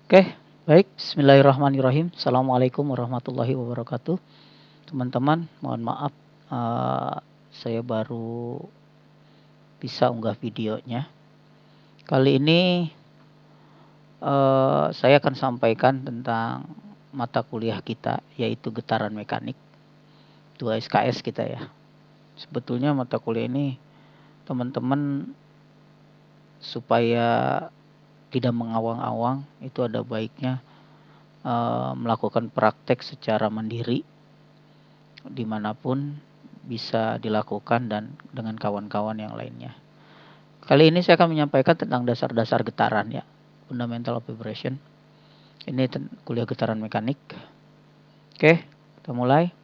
Oke, baik. Bismillahirrahmanirrahim. Assalamualaikum warahmatullahi wabarakatuh. Teman-teman, mohon maaf, saya baru bisa unggah videonya. Kali ini saya akan sampaikan tentang mata kuliah kita, yaitu getaran mekanik 2 SKS kita ya. Sebetulnya mata kuliah ini teman-teman supaya tidak mengawang-awang, itu ada baiknya melakukan praktek secara mandiri dimanapun bisa dilakukan dan dengan kawan-kawan yang lainnya. Kali ini saya akan menyampaikan tentang dasar-dasar getaran ya, fundamental of vibration. Ini kuliah getaran mekanik. Oke, kita mulai.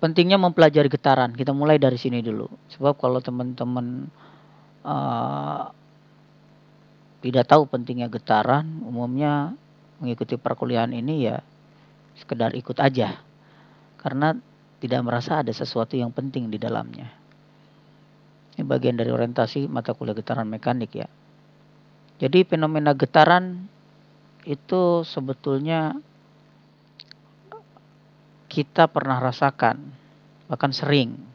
Pentingnya mempelajari getaran, kita mulai dari sini dulu. Sebab kalau teman-teman tidak tahu pentingnya getaran, umumnya mengikuti perkuliahan ini ya sekedar ikut aja, karena tidak merasa ada sesuatu yang penting di dalamnya. Ini bagian dari orientasi mata kuliah getaran mekanik ya. Jadi fenomena getaran itu sebetulnya kita pernah rasakan, bahkan sering,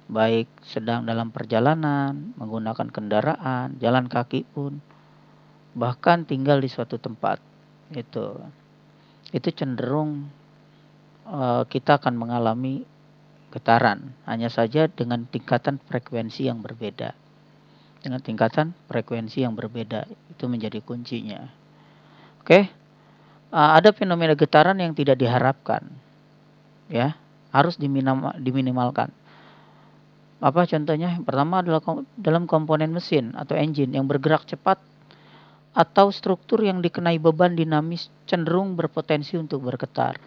baik sedang dalam perjalanan, menggunakan kendaraan, jalan kaki pun, bahkan tinggal di suatu tempat. Itu cenderung kita akan mengalami getaran, hanya saja dengan tingkatan frekuensi yang berbeda. Itu menjadi kuncinya. Oke, ada fenomena getaran yang tidak diharapkan, ya, harus diminimalkan. Apa contohnya? Yang pertama adalah dalam komponen mesin atau engine yang bergerak cepat atau struktur yang dikenai beban dinamis cenderung berpotensi untuk bergetar.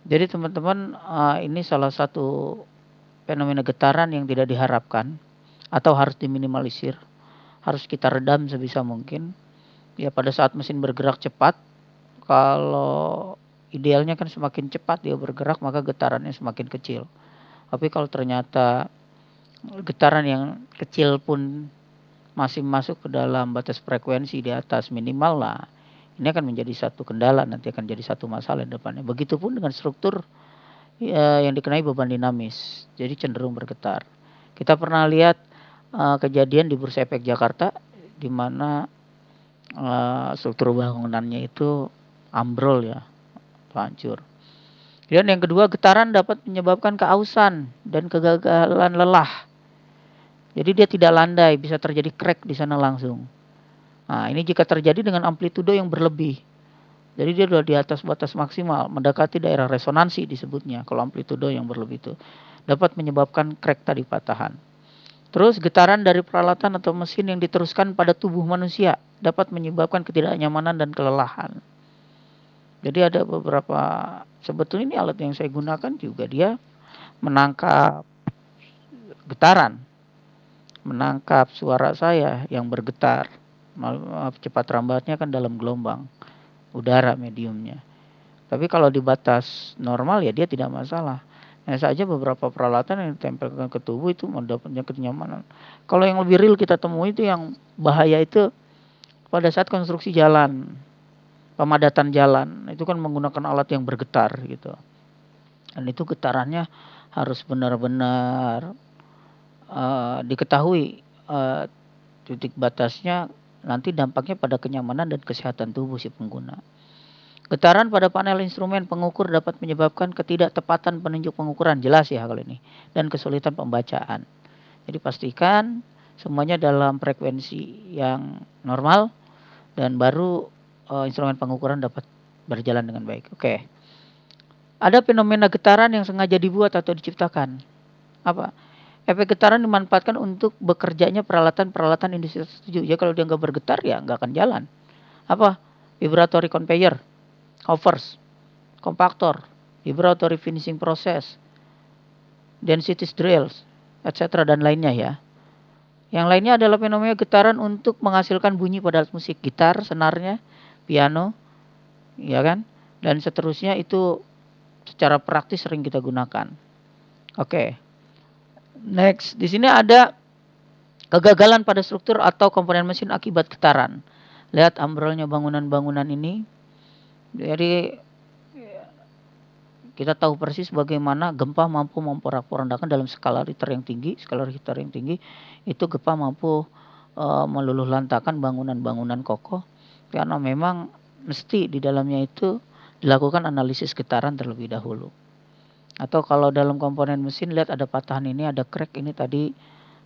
Jadi teman-teman, ini salah satu fenomena getaran yang tidak diharapkan atau harus diminimalisir, harus kita redam sebisa mungkin. Ya, pada saat mesin bergerak cepat, kalau idealnya kan semakin cepat dia bergerak maka getarannya semakin kecil. Tapi kalau ternyata getaran yang kecil pun masih masuk ke dalam batas frekuensi di atas minimal lah, ini akan menjadi satu kendala, nanti akan jadi satu masalah di depannya. Begitupun dengan struktur yang dikenai beban dinamis, jadi cenderung bergetar. Kita pernah lihat kejadian di Bursa Efek Jakarta di mana struktur bangunannya itu ambrol ya, hancur. Dan yang kedua, getaran dapat menyebabkan keausan dan kegagalan lelah. Jadi dia tidak landai, bisa terjadi crack di sana langsung. Nah, ini jika terjadi dengan amplitudo yang berlebih. Jadi dia sudah di atas batas maksimal, mendekati daerah resonansi disebutnya. Kalau amplitudo yang berlebih itu dapat menyebabkan crack tadi, patahan. Terus getaran dari peralatan atau mesin yang diteruskan pada tubuh manusia dapat menyebabkan ketidaknyamanan dan kelelahan. Jadi ada beberapa, sebetulnya ini alat yang saya gunakan juga dia menangkap getaran, menangkap suara saya yang bergetar. Cepat rambatnya kan dalam gelombang udara mediumnya. Tapi kalau di batas normal ya dia tidak masalah. Hanya saja beberapa peralatan yang ditempelkan ke tubuh itu mendapatkan kenyamanan. Kalau yang lebih real kita temui itu yang bahaya itu pada saat konstruksi jalan, pemadatan jalan, itu kan menggunakan alat yang bergetar gitu. Dan itu getarannya harus benar-benar diketahui titik batasnya, nanti dampaknya pada kenyamanan dan kesehatan tubuh si pengguna. Getaran pada panel instrumen pengukur dapat menyebabkan ketidaktepatan penunjuk pengukuran, jelas ya hal ini, dan kesulitan pembacaan. Jadi pastikan semuanya dalam frekuensi yang normal dan baru instrumen pengukuran dapat berjalan dengan baik. Oke. Ada fenomena getaran yang sengaja dibuat atau diciptakan. Apa? Efek getaran dimanfaatkan untuk bekerjanya peralatan-peralatan industri tertentu. Ya kalau dia nggak bergetar ya nggak akan jalan. Apa? Vibratory conveyor, hoovers, kompaktor, vibratory finishing process, density drills, etc. dan lainnya ya. Yang lainnya adalah fenomena getaran untuk menghasilkan bunyi pada alat musik, gitar, senarnya, piano, ya kan? Dan seterusnya itu secara praktis sering kita gunakan. Oke. Next, di sini ada kegagalan pada struktur atau komponen mesin akibat getaran. Lihat ambrolnya bangunan-bangunan ini. Jadi kita tahu persis bagaimana gempa mampu memporak-porandakan dalam skala Richter yang tinggi. Skala Richter yang tinggi itu gempa mampu meluluhlantakan bangunan-bangunan kokoh, karena memang mesti di dalamnya itu dilakukan analisis getaran terlebih dahulu. Atau kalau dalam komponen mesin, lihat ada patahan ini, ada crack ini tadi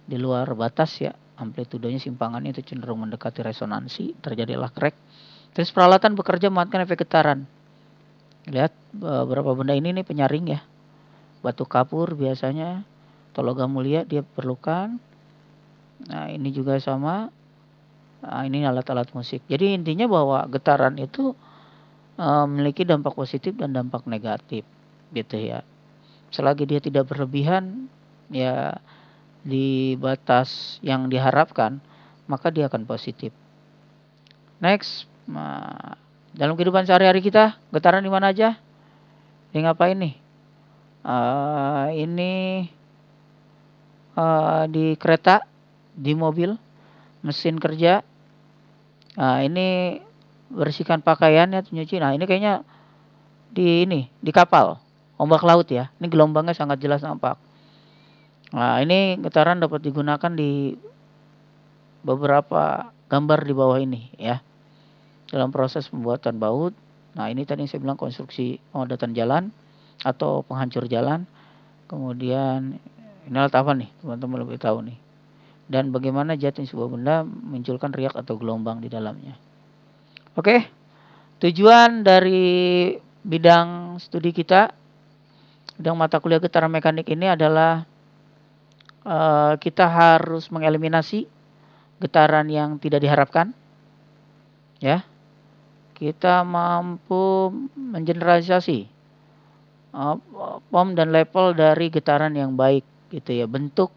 di luar batas ya, amplitudenya simpangannya itu cenderung mendekati resonansi, terjadilah crack. Terus peralatan bekerja memanfaatkan efek getaran. Lihat beberapa benda ini nih penyaring ya, batu kapur biasanya, atau logam mulia dia perlukan. Nah ini juga sama. Nah, ini alat-alat musik. Jadi intinya bahwa getaran itu memiliki dampak positif dan dampak negatif, gitu ya. Selagi dia tidak berlebihan, ya di batas yang diharapkan, maka dia akan positif. Next, dalam kehidupan sehari-hari kita, getaran di mana aja? Ini ngapain nih? Ini di kereta, di mobil, mesin kerja. Ini bersihkan pakaian ya, nyuci. Nah ini kayaknya di kapal, ombak laut ya. Ini gelombangnya sangat jelas nampak. Nah ini getaran dapat digunakan di beberapa gambar di bawah ini ya, dalam proses pembuatan baut. Nah ini tadi saya bilang konstruksi pengodatan jalan atau penghancur jalan. Kemudian ini alat apa nih, teman-teman lebih tahu nih. Dan bagaimana jatuhnya sebuah benda munculkan riak atau gelombang di dalamnya. Oke, tujuan dari bidang studi kita, bidang mata kuliah getaran mekanik ini adalah kita harus mengeliminasi getaran yang tidak diharapkan, ya. Kita mampu mengeneralisasi pom dan level dari getaran yang baik, gitu ya. Bentuk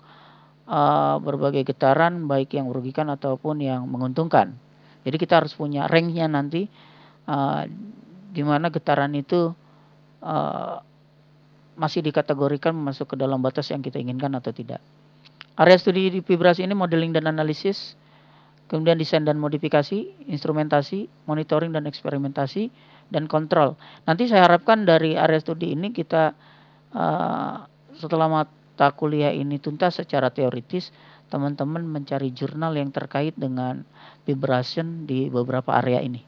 berbagai getaran baik yang merugikan ataupun yang menguntungkan. Jadi kita harus punya range-nya nanti, di mana getaran itu masih dikategorikan masuk ke dalam batas yang kita inginkan atau tidak. Area studi di vibrasi ini modeling dan analisis, kemudian desain dan modifikasi, instrumentasi, monitoring dan eksperimentasi, dan kontrol. Nanti saya harapkan dari area studi ini kita setelah mata kuliah ini tuntas secara teoritis, teman-teman mencari jurnal yang terkait dengan vibration di beberapa area ini.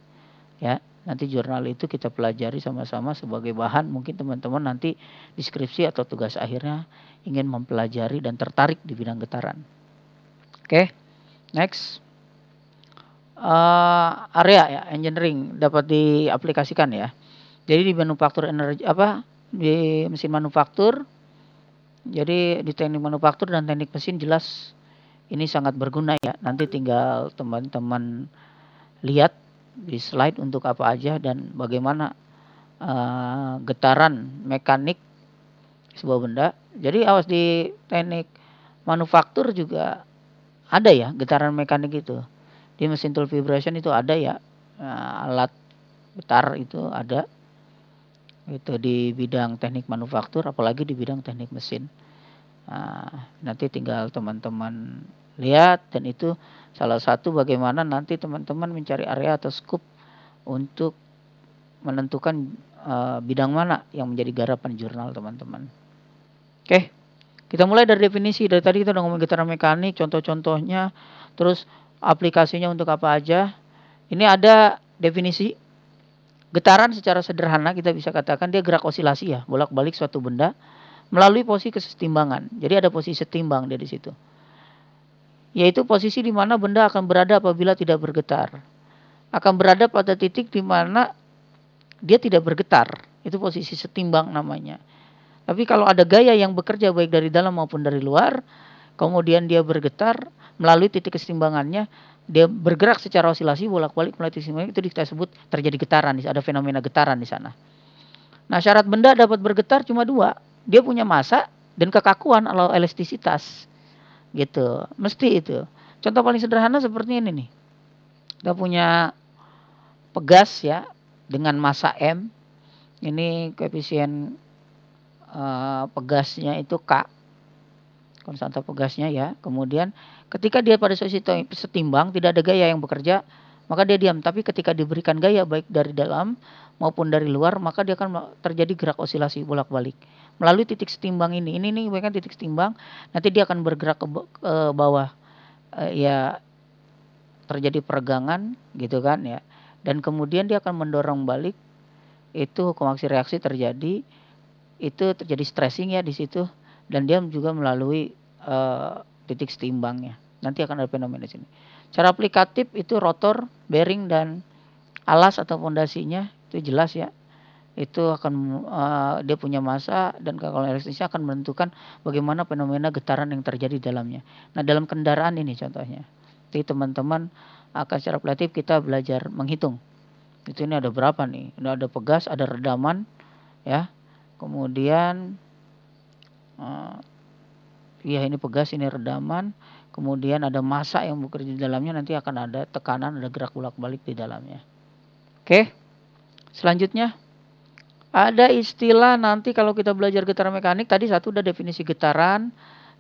Ya, nanti jurnal itu kita pelajari sama-sama sebagai bahan. Mungkin teman-teman nanti deskripsi atau tugas akhirnya ingin mempelajari dan tertarik di bidang getaran. Oke, next. Area ya, engineering dapat diaplikasikan ya. Jadi di manufaktur energi di mesin manufaktur. Jadi di teknik manufaktur dan teknik mesin jelas ini sangat berguna ya. Nanti tinggal teman-teman lihat di slide untuk apa aja dan bagaimana getaran mekanik sebuah benda. Jadi awas di teknik manufaktur juga ada ya getaran mekanik itu. Di mesin tool vibration itu ada ya, alat getar itu ada. Itu di bidang teknik manufaktur, apalagi di bidang teknik mesin. Nanti tinggal teman-teman lihat, dan itu salah satu bagaimana nanti teman-teman mencari area atau scope untuk menentukan bidang mana yang menjadi garapan jurnal teman-teman. Oke, kita mulai dari definisi. Dari tadi kita udah ngomong getaran mekanik, contoh-contohnya, terus aplikasinya untuk apa aja. Ini ada definisi. Getaran secara sederhana kita bisa katakan dia gerak osilasi ya, bolak-balik suatu benda melalui posisi kesetimbangan. Jadi ada posisi setimbang dari situ. Yaitu posisi di mana benda akan berada apabila tidak bergetar. Akan berada pada titik di mana dia tidak bergetar. Itu posisi setimbang namanya. Tapi kalau ada gaya yang bekerja baik dari dalam maupun dari luar, kemudian dia bergetar melalui titik kesetimbangannya, dia bergerak secara osilasi bolak-balik melalui titik kesetimbangan, itu kita sebut terjadi getaran. Ada fenomena getaran di sana. Nah, syarat benda dapat bergetar cuma dua. Dia punya massa dan kekakuan atau elastisitas. Gitu. Mesti itu. Contoh paling sederhana seperti ini nih. Kita punya pegas ya dengan massa M. Ini koefisien pegasnya itu K. Konstanta pegasnya ya. Kemudian ketika dia pada posisi setimbang, tidak ada gaya yang bekerja, maka dia diam. Tapi ketika diberikan gaya baik dari dalam maupun dari luar, maka dia akan terjadi gerak osilasi bolak-balik melalui titik setimbang ini. Ini nih kan titik setimbang, nanti dia akan bergerak ke bawah, ya terjadi peregangan gitu kan ya. Dan kemudian dia akan mendorong balik, itu hukum aksi reaksi terjadi, itu terjadi stressing ya di situ, dan dia juga melalui titik setimbangnya. Nanti akan ada fenomena di sini. Cara aplikatif itu rotor, bearing, dan alas atau fondasinya itu jelas ya. Itu akan dia punya massa, dan kalau elektrisnya akan menentukan bagaimana fenomena getaran yang terjadi di dalamnya. Nah, dalam kendaraan ini contohnya. Jadi teman-teman akan secara aplikatif kita belajar menghitung. Itu ini ada berapa nih? Ini ada pegas, ada redaman ya. Kemudian ya ini pegas, ini redaman. Kemudian ada massa yang bekerja di dalamnya, nanti akan ada tekanan, ada gerak bolak-balik di dalamnya. Oke. Selanjutnya ada istilah nanti kalau kita belajar getaran mekanik, tadi satu udah definisi getaran,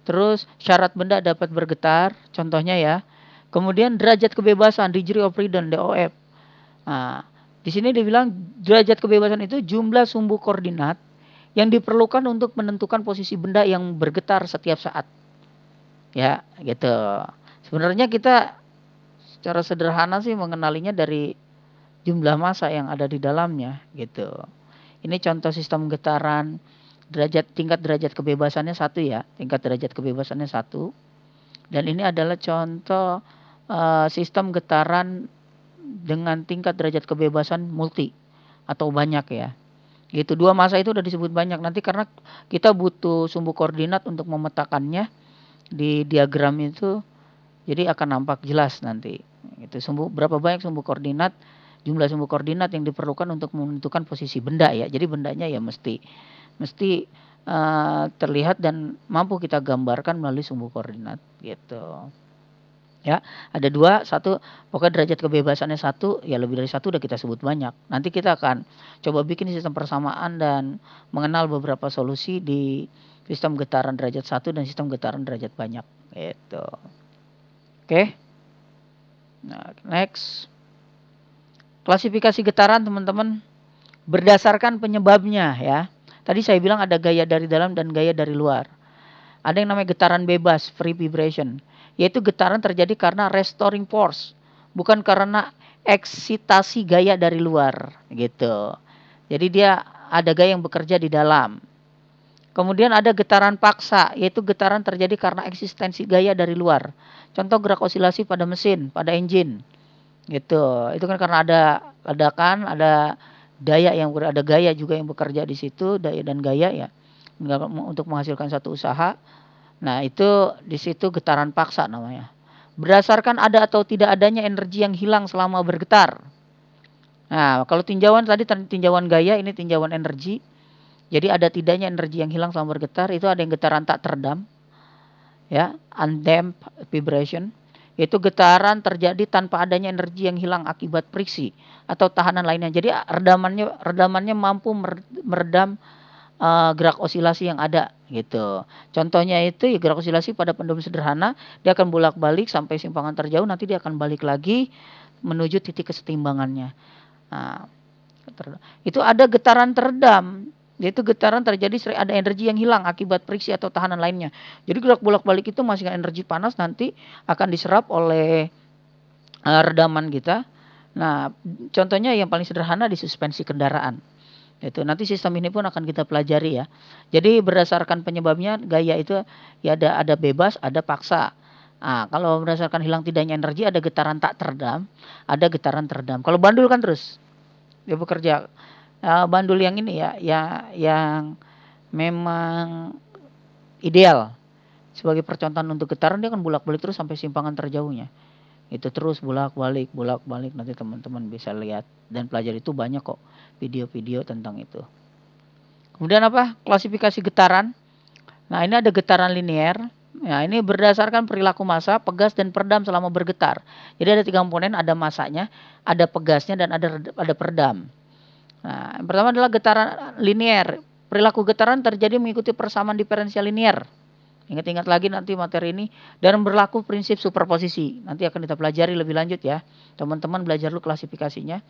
terus syarat benda dapat bergetar, contohnya ya. Kemudian derajat kebebasan, degree of freedom, DOF. Nah, di sini dibilang derajat kebebasan itu jumlah sumbu koordinat yang diperlukan untuk menentukan posisi benda yang bergetar setiap saat. Ya, gitu. Sebenarnya kita secara sederhana sih mengenalinya dari jumlah massa yang ada di dalamnya, gitu. Ini contoh sistem getaran, tingkat derajat kebebasannya 1 ya, tingkat derajat kebebasannya 1. Dan ini adalah contoh sistem getaran dengan tingkat derajat kebebasan multi atau banyak ya. Gitu, 2 massa itu udah disebut banyak. Nanti karena kita butuh sumbu koordinat untuk memetakannya di diagram itu, jadi akan nampak jelas nanti. Itu berapa banyak sumbu koordinat, jumlah sumbu koordinat yang diperlukan untuk menentukan posisi benda ya. Jadi bendanya ya mesti terlihat dan mampu kita gambarkan melalui sumbu koordinat gitu. Ya, ada 2, 1 pokoknya derajat kebebasannya 1, ya lebih dari 1 udah kita sebut banyak. Nanti kita akan coba bikin sistem persamaan dan mengenal beberapa solusi di sistem getaran derajat 1 dan sistem getaran derajat banyak gitu. Oke. Nah, next. Klasifikasi getaran teman-teman berdasarkan penyebabnya ya. Tadi saya bilang ada gaya dari dalam dan gaya dari luar. Ada yang namanya getaran bebas, free vibration, yaitu getaran terjadi karena restoring force, bukan karena eksitasi gaya dari luar gitu. Jadi dia ada gaya yang bekerja di dalam. Kemudian ada getaran paksa, yaitu getaran terjadi karena eksistensi gaya dari luar. Contoh gerak osilasi pada mesin, pada engine. Gitu. Itu kan karena ada ledakan, ada ada gaya juga yang bekerja di situ, daya dan gaya ya, untuk menghasilkan satu usaha. Nah, itu di situ getaran paksa namanya. Berdasarkan ada atau tidak adanya energi yang hilang selama bergetar. Nah, kalau tinjauan tadi tinjauan gaya, ini tinjauan energi. Jadi ada tidaknya energi yang hilang selama bergetar, itu ada yang getaran tak teredam. Ya, undamped vibration. Yaitu getaran terjadi tanpa adanya energi yang hilang akibat friksi atau tahanan lainnya. Jadi redamannya mampu meredam gerak osilasi yang ada gitu. Contohnya itu ya gerak osilasi pada pendom sederhana, dia akan bolak-balik sampai simpangan terjauh, nanti dia akan balik lagi menuju titik kesetimbangannya. Nah, itu ada getaran teredam, yaitu getaran terjadi ada energi yang hilang akibat friksi atau tahanan lainnya. Jadi gerak bolak-balik itu masih energi panas, nanti akan diserap oleh redaman kita. Nah, contohnya yang paling sederhana di suspensi kendaraan. Itu nanti sistem ini pun akan kita pelajari ya. Jadi berdasarkan penyebabnya gaya itu ya ada bebas, ada paksa. Nah, kalau berdasarkan hilang tidaknya energi ada getaran tak teredam, ada getaran teredam. Kalau bandul kan terus dia bekerja. Bandul yang ini ya, yang memang ideal sebagai percontohan untuk getaran, dia akan bolak-balik terus sampai simpangan terjauhnya. Itu terus bolak-balik nanti teman-teman bisa lihat dan pelajari, itu banyak kok video-video tentang itu. Kemudian apa? Klasifikasi getaran. Nah, ini ada getaran linear. Nah, ini berdasarkan perilaku massa, pegas dan peredam selama bergetar. Jadi ada 3 komponen, ada massanya, ada pegasnya, dan ada peredam. Nah, yang pertama adalah getaran linear. Perilaku getaran terjadi mengikuti persamaan diferensial linear. Ingat-ingat lagi nanti materi ini. Dan berlaku prinsip superposisi. Nanti akan kita pelajari lebih lanjut ya. Teman-teman belajar dulu klasifikasinya.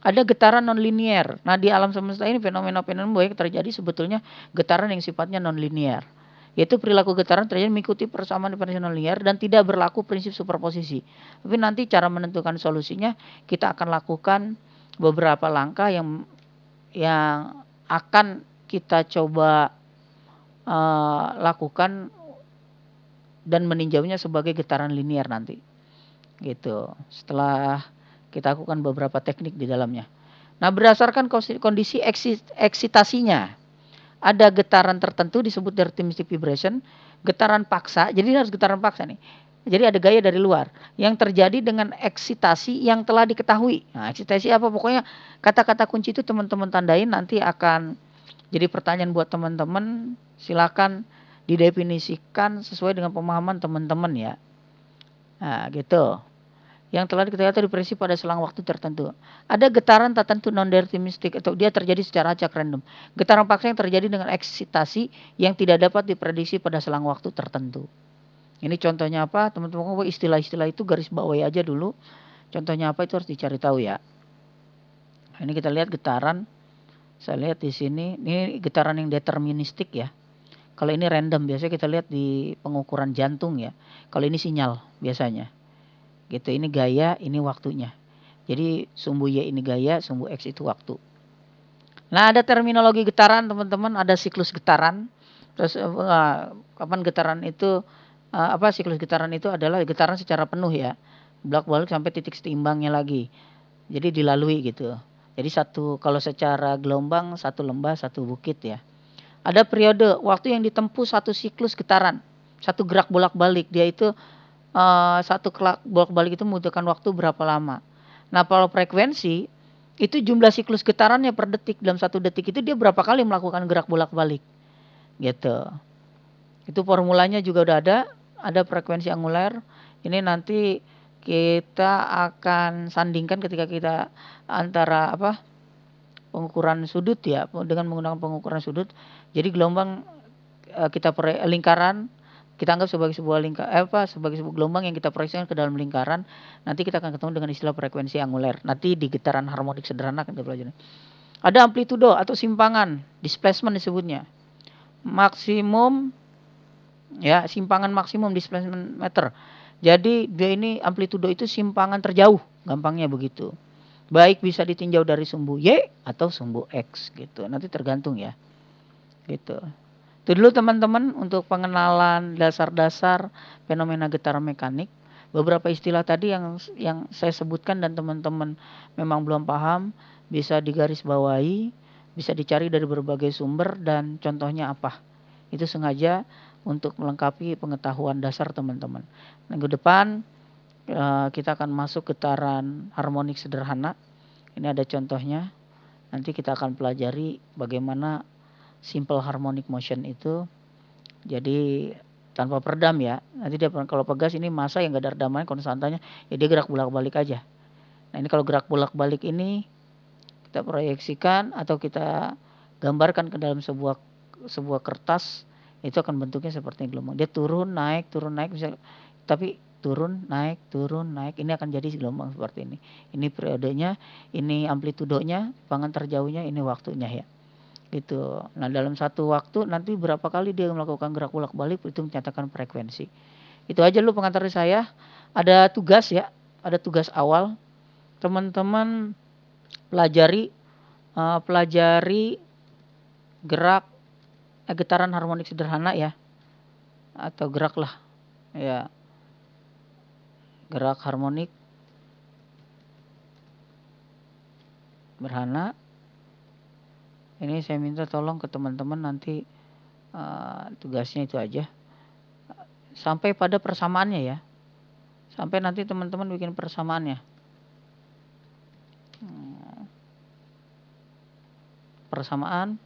Ada getaran nonlinier. Nah, di alam semesta ini fenomena-fenomena yang terjadi sebetulnya getaran yang sifatnya nonlinier. Yaitu perilaku getaran terjadi mengikuti persamaan diferensial nonlinier dan tidak berlaku prinsip superposisi. Tapi nanti cara menentukan solusinya kita akan lakukan beberapa langkah yang akan kita coba lakukan dan meninjaunya sebagai getaran linier nanti. Gitu. Setelah kita lakukan beberapa teknik di dalamnya. Nah, berdasarkan kondisi eksitasinya, ada getaran tertentu disebut deterministic vibration, getaran paksa. Jadi harus getaran paksa nih. Jadi ada gaya dari luar yang terjadi dengan eksitasi yang telah diketahui. Nah, eksitasi apa? Pokoknya kata-kata kunci itu teman-teman tandain, nanti akan jadi pertanyaan buat teman-teman. Silakan didefinisikan sesuai dengan pemahaman teman-teman ya. Nah, gitu. Yang telah diketahui diprediksi pada selang waktu tertentu. Ada getaran tertentu non-deterministik atau dia terjadi secara acak random. Getaran paksa yang terjadi dengan eksitasi yang tidak dapat diprediksi pada selang waktu tertentu. Ini contohnya apa? Teman-teman, istilah-istilah itu garis bawahi aja dulu. Contohnya apa itu harus dicari tahu ya. Ini kita lihat getaran. Saya lihat di sini, ini getaran yang deterministik ya. Kalau ini random, biasanya kita lihat di pengukuran jantung ya. Kalau ini sinyal biasanya. Gitu, ini gaya, ini waktunya. Jadi sumbu Y ini gaya, sumbu X itu waktu. Nah, ada terminologi getaran teman-teman, ada siklus getaran. Terus kapan getaran itu siklus getaran itu adalah getaran secara penuh ya. Bolak-balik sampai titik seimbangnya lagi. Jadi dilalui gitu. Jadi kalau secara gelombang satu lembah, satu bukit ya. Ada periode waktu yang ditempuh satu siklus getaran, satu gerak bolak-balik. Dia itu satu bolak-balik itu membutuhkan waktu berapa lama. Nah, kalau frekuensi itu jumlah siklus getarannya per detik. Dalam satu detik itu dia berapa kali melakukan gerak bolak-balik. Gitu. Itu formulanya juga udah ada. Ada frekuensi angular. Ini nanti kita akan sandingkan ketika kita antara pengukuran sudut ya, dengan menggunakan pengukuran sudut. Jadi gelombang lingkaran kita anggap sebagai sebuah sebagai sebuah gelombang yang kita proyeksikan ke dalam lingkaran. Nanti kita akan ketemu dengan istilah frekuensi angular. Nanti di getaran harmonik sederhana kita pelajari. Ada amplitudo atau simpangan, displacement disebutnya. Maksimum ya, simpangan maksimum displacement meter. Jadi dia ini amplitudo itu simpangan terjauh, gampangnya begitu. Baik bisa ditinjau dari sumbu Y atau sumbu X gitu. Nanti tergantung ya. Gitu. Itu dulu teman-teman untuk pengenalan dasar-dasar fenomena getaran mekanik. Beberapa istilah tadi yang saya sebutkan dan teman-teman memang belum paham, bisa digarisbawahi, bisa dicari dari berbagai sumber dan contohnya apa. Itu sengaja untuk melengkapi pengetahuan dasar teman-teman. Minggu depan kita akan masuk getaran harmonik sederhana. Ini ada contohnya. Nanti kita akan pelajari bagaimana simple harmonic motion itu. Jadi tanpa peredam ya. Nanti dia kalau pegas ini massa yang gak ada redamannya konstantanya, ya dia gerak bolak-balik aja. Nah, ini kalau gerak bolak-balik ini kita proyeksikan atau kita gambarkan ke dalam sebuah kertas, itu akan bentuknya seperti gelombang. Dia turun naik bisa, tapi turun naik. Ini akan jadi gelombang seperti ini. Ini periodenya, ini amplitudonya, pangan terjauhnya, ini waktunya ya. Gitu. Nah, dalam satu waktu nanti berapa kali dia melakukan gerak bolak-balik itu menyatakan frekuensi. Itu aja dulu pengantar saya. Ada tugas ya, ada tugas awal. Teman-teman pelajari gerak getaran harmonik sederhana ya, atau gerak lah ya, gerak harmonik sederhana. Ini saya minta tolong ke teman-teman nanti tugasnya itu aja sampai pada persamaannya ya, sampai nanti teman-teman bikin persamaannya. Persamaan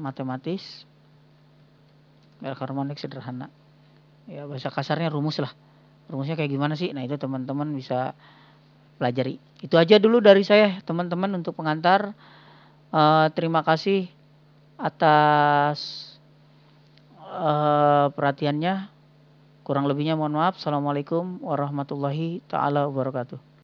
matematis gerak harmonik sederhana ya, bahasa kasarnya rumus lah. Rumusnya kayak gimana sih? Nah, itu teman-teman bisa pelajari. Itu aja dulu dari saya teman-teman untuk pengantar. Terima kasih atas perhatiannya. Kurang lebihnya mohon maaf. Assalamualaikum warahmatullahi taala wabarakatuh.